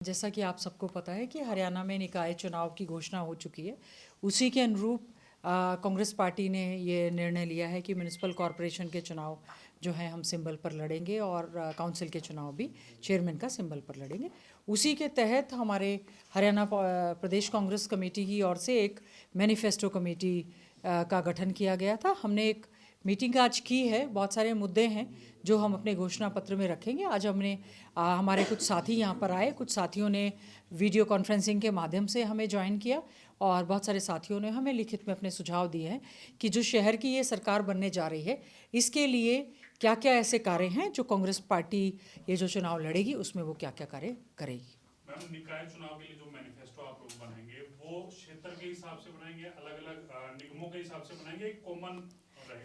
जैसा कि आप सबको पता है कि हरियाणा में निकाय चुनाव की घोषणा हो चुकी है। उसी के अनुरूप कांग्रेस पार्टी ने ये निर्णय लिया है कि म्यूनिसिपल कॉरपोरेशन के चुनाव जो हैं हम सिंबल पर लड़ेंगे और काउंसिल के चुनाव भी चेयरमैन का सिंबल पर लड़ेंगे। उसी के तहत हमारे हरियाणा प्रदेश कांग्रेस कमेटी की ओर से एक मैनिफेस्टो कमेटी का गठन किया गया था। हमने एक मीटिंग आज की है। बहुत सारे मुद्दे हैं जो हम अपने घोषणा पत्र में रखेंगे। आज हमने हमारे कुछ साथी यहाँ पर आए, कुछ साथियों ने वीडियो कॉन्फ्रेंसिंग के माध्यम से हमें ज्वाइन किया और बहुत सारे साथियों ने हमें लिखित में अपने सुझाव दिए हैं कि जो शहर की ये सरकार बनने जा रही है, इसके लिए क्या क्या ऐसे कार्य हैं जो कांग्रेस पार्टी ये जो चुनाव लड़ेगी उसमें वो क्या क्या कार्य करेगी। मैम, निकाय चुनाव के लिए जो मैनिफेस्टो आप लोग बनाएंगे वो क्षेत्र के हिसाब से बनाएंगे, अलग अलग निगमों के हिसाब से बनाएंगे, एक कॉमन?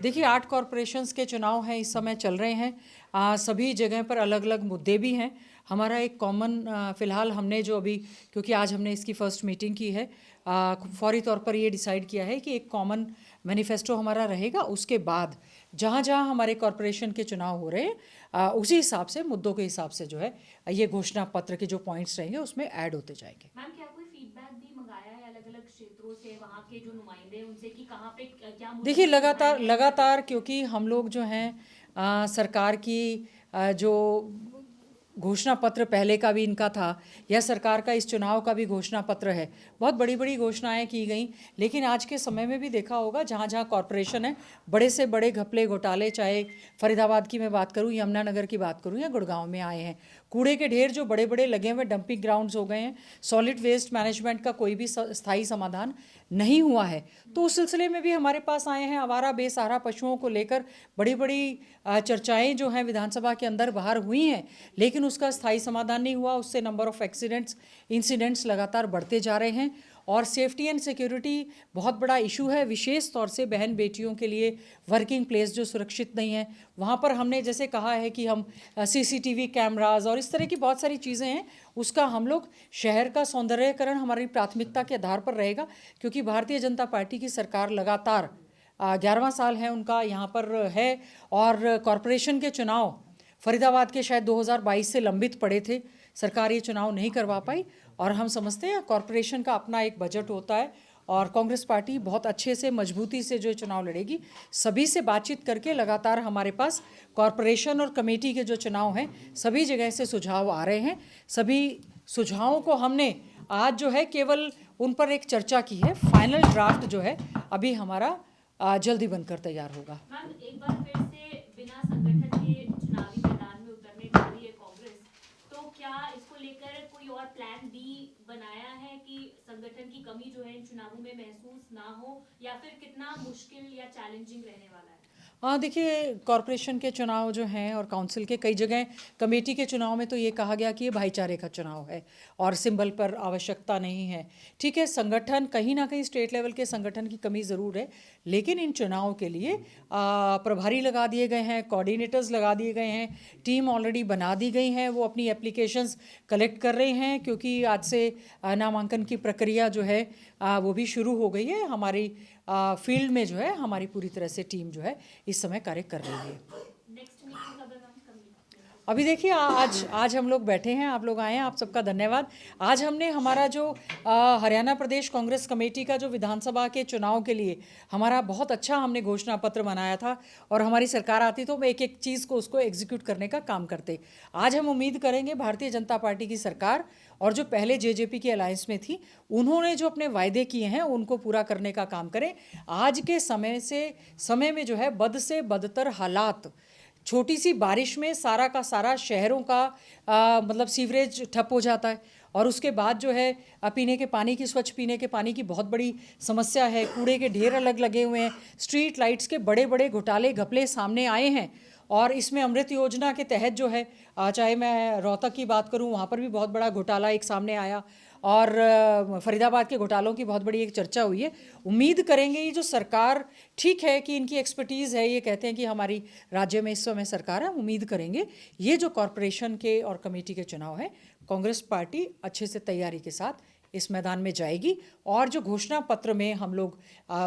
देखिए, 8 कॉरपोरेशंस के चुनाव हैं, इस समय चल रहे हैं। सभी जगह पर अलग अलग मुद्दे भी हैं। हमारा एक कॉमन फ़िलहाल हमने जो अभी, क्योंकि आज हमने इसकी फ़र्स्ट मीटिंग की है, फौरी तौर पर ये डिसाइड किया है कि एक कॉमन मैनिफेस्टो हमारा रहेगा। उसके बाद जहाँ जहाँ हमारे कॉरपोरेशन के चुनाव हो रहे हैं उसी हिसाब से मुद्दों के हिसाब से जो है ये घोषणा पत्र के जो पॉइंट्स रहेंगे उसमें ऐड होते जाएंगे। मैम, क्या कोई फीडबैक भी मंगाया है अलग अलग क्षेत्रों से, वहाँ के जो नुमाइंदे हैं उनसे कि कहाँ पे क्या देखिए, लगातार क्योंकि हम लोग जो हैं सरकार की जो घोषणा पत्र पहले का भी इनका था या सरकार का इस चुनाव का भी घोषणा पत्र है, बहुत बड़ी बड़ी घोषणाएं की गई। लेकिन आज के समय में भी देखा होगा जहाँ जहाँ कॉरपोरेशन है, बड़े से बड़े घपले घोटाले, चाहे फरीदाबाद की मैं बात करूँ, यमुनानगर की बात करूँ या गुड़गांव में आए हैं। कूड़े के ढेर जो बड़े बड़े लगे हुए डंपिंग ग्राउंड्स हो गए हैं, सॉलिड वेस्ट मैनेजमेंट का कोई भी स्थायी समाधान नहीं हुआ है। तो उस सिलसिले में भी हमारे पास आए हैं। आवारा बेसहारा पशुओं को लेकर बड़ी बड़ी चर्चाएं जो हैं विधानसभा के अंदर बाहर हुई हैं, लेकिन उसका स्थायी समाधान नहीं हुआ। उससे नंबर ऑफ इंसिडेंट्स लगातार बढ़ते जा रहे हैं और सेफ्टी एंड सिक्योरिटी बहुत बड़ा इशू है। विशेष तौर से बहन बेटियों के लिए वर्किंग प्लेस जो सुरक्षित नहीं है, वहाँ पर हमने जैसे कहा है कि हम CCTV कैमराज और इस तरह की बहुत सारी चीज़ें हैं, उसका हम लोग शहर का सौंदर्यीकरण हमारी प्राथमिकता के आधार पर रहेगा। क्योंकि भारतीय जनता पार्टी की सरकार लगातार 11वां साल है उनका यहाँ पर है और कॉरपोरेशन के चुनाव फरीदाबाद के शायद 2022 से लंबित पड़े थे। सरकार ये चुनाव नहीं करवा पाई और हम समझते हैं कॉरपोरेशन का अपना एक बजट होता है और कांग्रेस पार्टी बहुत अच्छे से मजबूती से जो चुनाव लड़ेगी। सभी से बातचीत करके लगातार हमारे पास कॉरपोरेशन और कमेटी के जो चुनाव हैं सभी जगह से सुझाव आ रहे हैं। सभी सुझावों को हमने आज जो है केवल उन पर एक चर्चा की है। फाइनल ड्राफ्ट जो है अभी हमारा जल्दी बनकर तैयार होगा। मैम, एक बार फिर से बिना संगठन के चुनावी मैदान में उतरने जा रही है कांग्रेस, तो क्या इसको लेकर कोई और प्लान बी बनाया है कि संगठन की कमी जो है इन चुनावों में महसूस ना हो, या फिर कितना मुश्किल या चैलेंजिंग रहने वाला है? हाँ, देखिए, कॉरपोरेशन के चुनाव जो हैं और काउंसिल के कई जगह कमेटी के चुनाव में तो ये कहा गया कि ये भाईचारे का चुनाव है और सिंबल पर आवश्यकता नहीं है। ठीक है, संगठन कहीं ना कहीं स्टेट लेवल के संगठन की कमी ज़रूर है, लेकिन इन चुनाव के लिए प्रभारी लगा दिए गए हैं, कोऑर्डिनेटर्स लगा दिए गए हैं, टीम ऑलरेडी बना दी गई हैं, वो अपनी एप्लीकेशंस कलेक्ट कर रहे हैं क्योंकि आज से नामांकन की प्रक्रिया जो है वो भी शुरू हो गई है। हमारी फील्ड में जो है हमारी पूरी तरह से टीम जो है इस समय कार्य कर रही है। नेक्स्ट मीटिंग कब है मैम? अभी देखिए, आज हम लोग बैठे हैं, आप लोग आए हैं, आप सबका धन्यवाद। आज हमने हमारा जो हरियाणा प्रदेश कांग्रेस कमेटी का जो विधानसभा के चुनाव के लिए हमारा बहुत अच्छा हमने घोषणा पत्र बनाया था और हमारी सरकार आती तो हम एक एक चीज़ को उसको एग्जीक्यूट करने का काम करते। आज हम उम्मीद करेंगे भारतीय जनता पार्टी की सरकार और जो पहले JJP की अलायंस में थी, उन्होंने जो अपने वायदे किए हैं उनको पूरा करने का काम करें। आज के समय में जो है बद से बदतर हालात, छोटी सी बारिश में सारा का सारा शहरों का मतलब सीवरेज ठप हो जाता है और उसके बाद जो है पीने के पानी की, स्वच्छ पीने के पानी की बहुत बड़ी समस्या है। कूड़े के ढेर अलग लगे हुए हैं, स्ट्रीट लाइट्स के बड़े बड़े घोटाले घपले सामने आए हैं और इसमें अमृत योजना के तहत जो है चाहे मैं रोहतक की बात करूं, वहाँ पर भी बहुत बड़ा घोटाला एक सामने आया और फरीदाबाद के घोटालों की बहुत बड़ी एक चर्चा हुई है। उम्मीद करेंगे ये जो सरकार, ठीक है कि इनकी एक्सपर्टीज़ है, ये कहते हैं कि हमारी राज्य में इस समय सरकार है, उम्मीद करेंगे ये जो कॉरपोरेशन के और कमेटी के चुनाव हैं कांग्रेस पार्टी अच्छे से तैयारी के साथ इस मैदान में जाएगी और जो घोषणा पत्र में हम लोग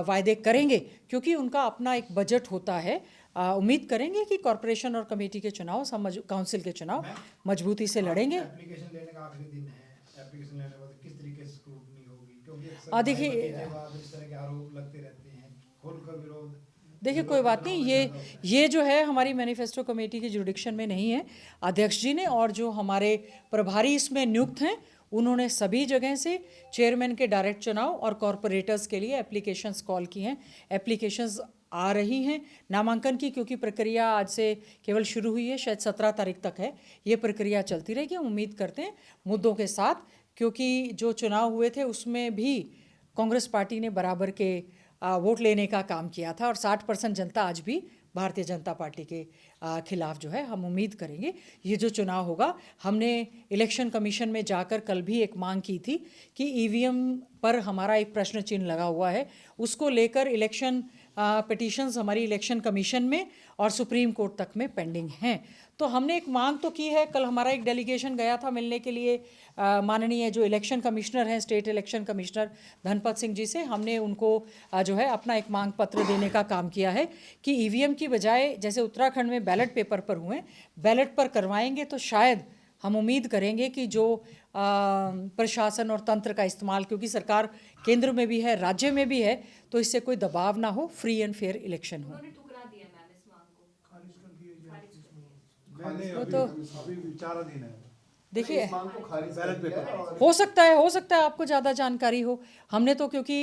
वायदे करेंगे, क्योंकि उनका अपना एक बजट होता है, उम्मीद करेंगे कि कॉरपोरेशन और कमेटी के चुनाव, काउंसिल के चुनाव मजबूती से लड़ेंगे। एप्लीकेशन लेने का आखिरी दिन है। एप्लीकेशन लेने के बाद किस तरीके से स्क्रूटनी होगी, क्योंकि अक्सर देखिए, भाई-भतीजे बाद इस तरह के आरोप लगते रहते हैं, खुलकर विरोध। देखिए कोई बात नहीं, ये जो है हमारी मैनिफेस्टो कमेटी के जुरिडिक्शन में नहीं है। अध्यक्ष जी ने और जो हमारे प्रभारी इसमें नियुक्त हैं उन्होंने सभी जगह से चेयरमैन के डायरेक्ट चुनाव और कॉरपोरेटर्स के लिए एप्लीकेशंस कॉल की हैं। एप्लीकेशंस आ रही हैं नामांकन की, क्योंकि प्रक्रिया आज से केवल शुरू हुई है, शायद 17 तारीख तक है। ये प्रक्रिया चलती रहेगी। हम उम्मीद करते हैं मुद्दों के साथ, क्योंकि जो चुनाव हुए थे उसमें भी कांग्रेस पार्टी ने बराबर के वोट लेने का काम किया था और 60% जनता आज भी भारतीय जनता पार्टी के खिलाफ जो है। हम उम्मीद करेंगे ये जो चुनाव होगा, हमने इलेक्शन कमीशन में जाकर कल भी एक मांग की थी कि ईवीएम पर हमारा एक प्रश्न चिन्ह लगा हुआ है, उसको लेकर इलेक्शन पिटीशंस हमारी इलेक्शन कमीशन में और सुप्रीम कोर्ट तक में पेंडिंग हैं। तो हमने एक मांग तो की है। कल हमारा एक डेलीगेशन गया था मिलने के लिए माननीय जो इलेक्शन कमिश्नर हैं, state election commissioner Dhanpat Singh ji से। हमने उनको जो है अपना एक मांग पत्र देने का काम किया है कि ईवीएम की बजाय जैसे उत्तराखंड में बैलेट पेपर पर हुए, बैलेट पर करवाएंगे तो शायद हम उम्मीद करेंगे कि जो प्रशासन और तंत्र का इस्तेमाल, क्योंकि सरकार केंद्र में भी है राज्य में भी है, तो इससे कोई दबाव ना हो, फ्री एंड फेयर इलेक्शन हो। उन्होंने ठुकरा दिया मैम इस मांग को, खारिज कर दिए खारिज कर दिया। मैंने वो अभी तो अभी विचाराधीन है। देखिए, इस मांग को खारिज बैलेट पेपर और हो सकता है आपको ज़्यादा जानकारी हो। हमने तो क्योंकि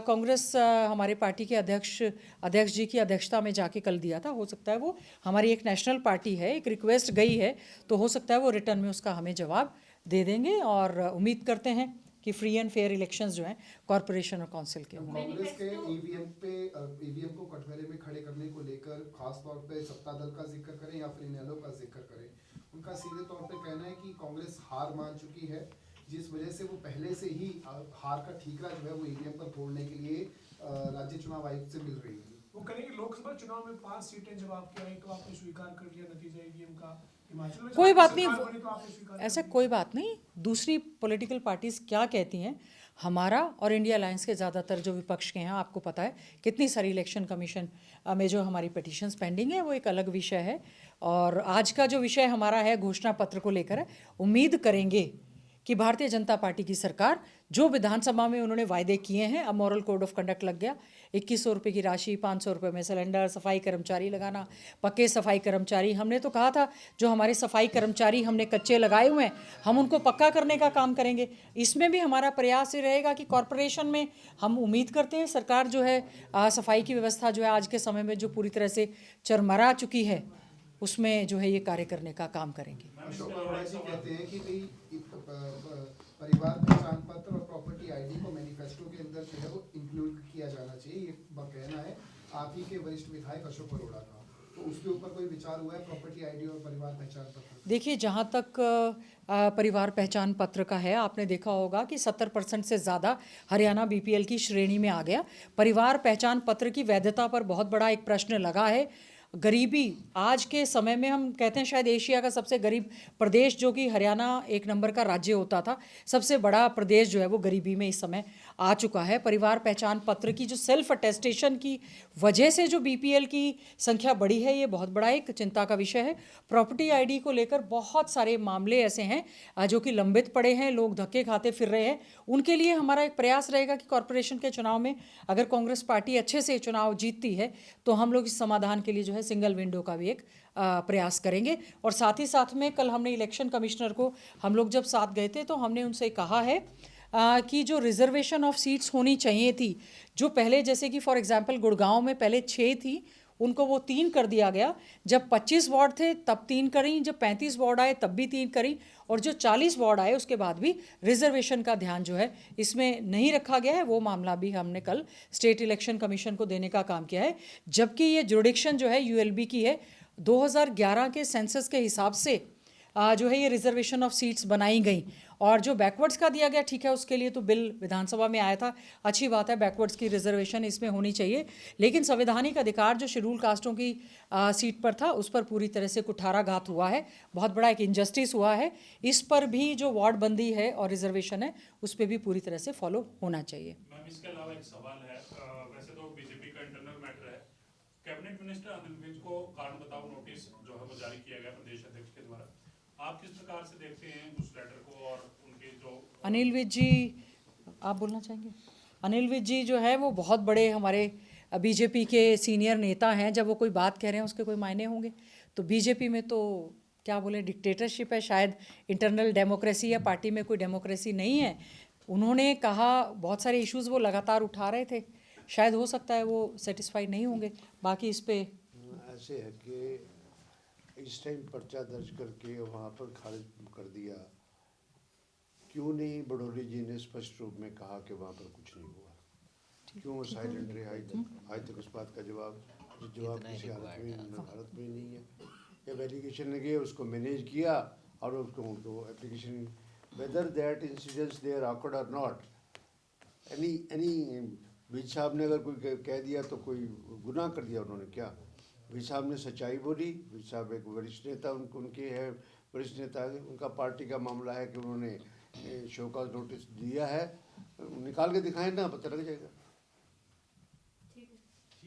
कांग्रेस हमारे पार्टी के अध्यक्ष जी की अध्यक्षता में जाके कल दिया था, हो सकता है वो हमारी एक नेशनल पार्टी है, एक रिक्वेस्ट गई है, तो हो सकता है वो रिटर्न में उसका हमें जवाब दे देंगे। और उम्मीद करते हैं कि फ्री एंड फेयर इलेक्शंस जो हैं कॉरपोरेशन और काउंसिल के हों। कांग्रेस के ईवीएम को कटघरे में खड़े करने को लेकर खास तौर पे सत्ता दल का जिक्र करें या फिर इनेलो का जिक्र करें, उनका सीधे तौर पे कहना है कि कांग्रेस हार मान चुकी है, जिस वजह से वो पहले से ही हार का ठीकरा जो है वो ईवीएम पर फोड़ने के लिए राज्य चुनाव आयोग से मिल रही है। वो कहेंगे लोकसभा चुनाव में 5 सीटें जब आपकी आई तो आपने स्वीकार कर लिया नतीजा ईवीएम का। हिमाचल में कोई बात नहीं, सरकार बनी तो आपने स्वीकार कर ऐसा लिया। कोई बात नहीं। दूसरी पॉलिटिकल पार्टीज क्या कहती हैं, हमारा और इंडिया अलायंस के ज़्यादातर जो विपक्ष के हैं, आपको पता है कितनी सारी इलेक्शन कमीशन में जो हमारी पिटीशंस पेंडिंग है, वो एक अलग विषय है। और आज का जो विषय हमारा है घोषणा पत्र को लेकर है। उम्मीद करेंगे कि भारतीय जनता पार्टी की सरकार जो विधानसभा में उन्होंने वायदे किए हैं, अब मॉरल कोड ऑफ कंडक्ट लग गया। 2100 रुपये की राशि, 500 रुपये में सिलेंडर, सफाई कर्मचारी लगाना, पक्के सफाई कर्मचारी। हमने तो कहा था जो हमारे सफाई कर्मचारी हमने कच्चे लगाए हुए हैं, हम उनको पक्का करने का काम करेंगे। इसमें भी हमारा प्रयास ये रहेगा कि कॉरपोरेशन में हम उम्मीद करते हैं सरकार जो है सफाई की व्यवस्था जो है आज के समय में जो पूरी तरह से चरमरा चुकी है, उसमें जो है ये कार्य करने का काम करेंगे। अशोक अरोड़ा जी कहते हैं कि परिवार पहचान पत्र और प्रॉपर्टी आईडी को मैनिफेस्टो के अंदर जो है वो इंक्लूड किया जाना चाहिए, ये कहना है आप ही के वरिष्ठ विधायक अशोक अरोड़ा का। तो उसके ऊपर कोई विचार हुआ है, प्रॉपर्टी आईडी और परिवार पहचान पत्र? देखिए, जहाँ तक परिवार पहचान पत्र का है, आपने देखा होगा कि 70% से ज़्यादा हरियाणा बीपीएल की श्रेणी में आ गया। परिवार पहचान पत्र की वैधता पर बहुत बड़ा एक प्रश्न लगा है। गरीबी आज के समय में हम कहते हैं शायद एशिया का सबसे गरीब प्रदेश, जो कि हरियाणा एक नंबर का राज्य होता था, सबसे बड़ा प्रदेश जो है वो गरीबी में इस समय आ चुका है। परिवार पहचान पत्र की जो सेल्फ अटेस्टेशन की वजह से जो बीपीएल की संख्या बढ़ी है, ये बहुत बड़ा एक चिंता का विषय है। प्रॉपर्टी आईडी को लेकर बहुत सारे मामले ऐसे हैं जो कि लंबित पड़े हैं, लोग धक्के खाते फिर रहे हैं। उनके लिए हमारा एक प्रयास रहेगा कि कॉरपोरेशन के चुनाव में अगर कांग्रेस पार्टी अच्छे से चुनाव जीतती है तो हम लोग इस समाधान के लिए जो है सिंगल विंडो का भी एक प्रयास करेंगे। और साथ ही साथ में कल हमने इलेक्शन कमिश्नर को, हम लोग जब साथ गए थे तो हमने उनसे कहा है कि जो रिजर्वेशन ऑफ सीट्स होनी चाहिए थी, जो पहले जैसे कि फॉर एग्जांपल गुड़गांव में पहले 6 थी, उनको वो 3 कर दिया गया। जब 25 वार्ड थे तब 3 करी, जब 35 वार्ड आए तब भी 3 करी, और जो 40 वार्ड आए उसके बाद भी रिजर्वेशन का ध्यान जो है इसमें नहीं रखा गया है। वो मामला भी हमने कल स्टेट इलेक्शन कमीशन को देने का काम किया है। जबकि ये जुरिडिक्शन जो है यूएलबी की है, 2011 के सेंसस के हिसाब से जो है ये रिजर्वेशन ऑफ सीट्स बनाई गई। और जो बैकवर्ड्स का दिया गया, ठीक है, उसके लिए तो बिल विधानसभा में आया था, अच्छी बात है, बैकवर्ड्स की रिजर्वेशन इसमें होनी चाहिए। लेकिन संवैधानिक अधिकार जो शेड्यूल कास्टों की सीट पर था, उस पर पूरी तरह से कुठाराघात हुआ है, बहुत बड़ा एक इनजस्टिस हुआ है। इस पर भी जो वार्ड बंदी है और रिजर्वेशन है, उस पर भी पूरी तरह से फॉलो होना चाहिए। मैम, इसके अलावा एक सवाल है, वैसे तो बीजेपी का इंटरनल मैटर है, कैबिनेट मिनिस्टर अनिल विज को कारण बताओ नोटिस जो है वो जारी किया गया प्रदेश अध्यक्ष के द्वारा। आप किस प्रकार से देखते हैं उस लेटर को और उनके जो अनिल विज जी, आप बोलना चाहेंगे? अनिल विज जी जो है वो बहुत बड़े हमारे बीजेपी के सीनियर नेता हैं। जब वो कोई बात कह रहे हैं उसके कोई मायने होंगे। तो बीजेपी में तो क्या बोले, डिक्टेटरशिप है, शायद इंटरनल डेमोक्रेसी है, पार्टी में कोई डेमोक्रेसी नहीं है। उन्होंने कहा बहुत सारे इश्यूज वो लगातार उठा रहे थे, शायद हो सकता है वो सेटिस्फाइड नहीं होंगे। बाकी इस पे ऐसे है कि इस टाइम पर्चा दर्ज करके वहाँ पर खारिज कर दिया, क्यों नहीं बड़ौली जी ने स्पष्ट रूप में कहा कि वहाँ पर कुछ नहीं हुआ? क्यों वो साइलेंट रहे आज तक उस बात का जवाब किसी हालत में नहीं है। जब एलिगेशन लगे उसको मैनेज किया और उसको application, whether that incidents they are occurred और नॉट, एनी विज साहब ने अगर कोई कह दिया तो कोई गुनाह कर दिया उन्होंने क्या? विज साहब ने सच्चाई बोली। विज साहब एक वरिष्ठ नेता, उनके है वरिष्ठ नेता, उनका पार्टी का मामला है कि उन्होंने शो कॉज नोटिस दिया है, निकाल के दिखाएं ना, पता लग जाएगा।